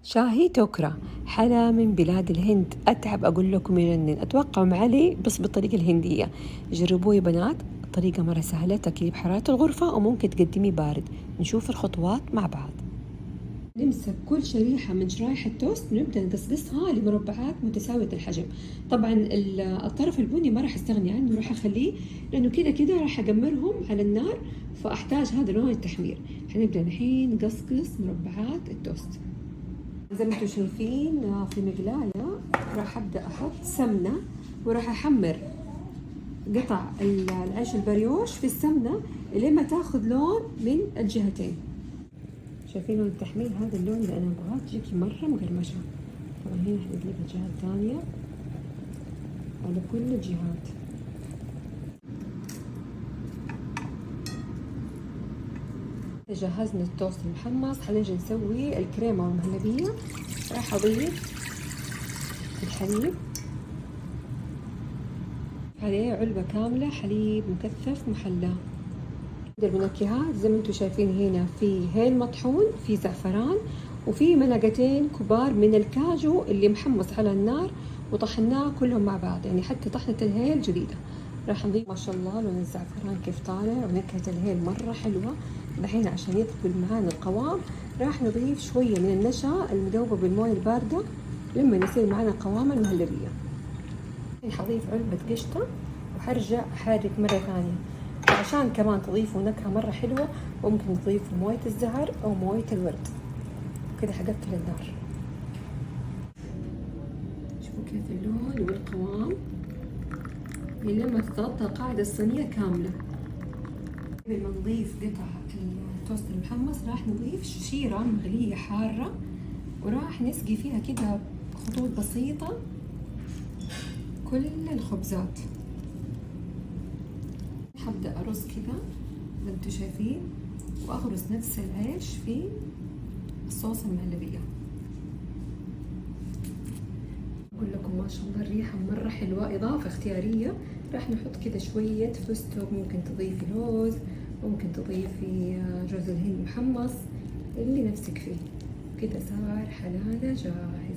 شاهي توكرا، حلا من بلاد الهند. أتعب أقول لكم يجنن، أتوقع معلي بس بالطريقة الهندية. جربوه يا بنات، الطريقة مرة سهلة، تاكليه بحرارة الغرفة وممكن تقدميه بارد. نشوف الخطوات مع بعض. نمسك كل شريحة من شرايح التوست ونبدأ نقصقصها لمربعات متساوية الحجم. طبعا الطرف البني ما راح استغني عنه، راح اخليه لانه كده كده راح اقمرهم على النار، فاحتاج هذا لون التحمير. حنبدأ الحين نقصقص مربعات التوست. زي ما انتم شايفين في مقلاية راح ابدأ احط سمنة وراح احمر قطع العيش البريوش في السمنة لما تاخذ لون من الجهتين. شايفين لون التحمير؟ هذا اللون اللي انا ابغاه، تجيكي مرة مقرمشة. طبعا هنا حنقلبها الجهة الثانية على كل الجهات. جهزنا التوست المحمص، حنجي نسوي الكريمة المهلبية. راح اضيف الحليب، عليه علبة كاملة حليب مكثف محلى. المنكهات زي ما انتم شايفين هنا في هيل مطحون، في زعفران، وفي ملعقتين كبار من الكاجو اللي محمص على النار وطحناه كلهم مع بعض، يعني حتى طحنة الهيل جديدة. راح نضيف ما شاء الله لون الزعفران كيف طالع، ونكهة الهيل مرة حلوة. دحين عشان يثبت معانا القوام راح نضيف شوية من النشا المذوبة بالموية الباردة لما يصير معانا قوام المهلبية. حضيف علبة قشطة وحرجع أحرك مرة ثانية، وعشان كمان تضيفوا نكهة مرة حلوة ممكن تضيفوا موية الزهر أو موية الورد. كده حققت النار. شوفوا كيف اللون والقوام لما تتغطى قاعدة الصينية كاملة. قبل ما نضيف قطع التوست المحمص راح نضيف شيرة مغلية حارة، وراح نسقي فيها كده خطوط بسيطة كل الخبزات. هبدأ أرص كده زي ما انتم شايفين، وأغرس نفس العيش في الصوص المهلبية. أقول لكم ما شاء الله الريحة مرة حلوة، إضافة اختيارية. راح نحط كده شوية فستق، ممكن تضيفي لوز، ممكن تضيفي جوز الهند محمص، اللي نفسك فيه. كده صار حلاوة جاهز.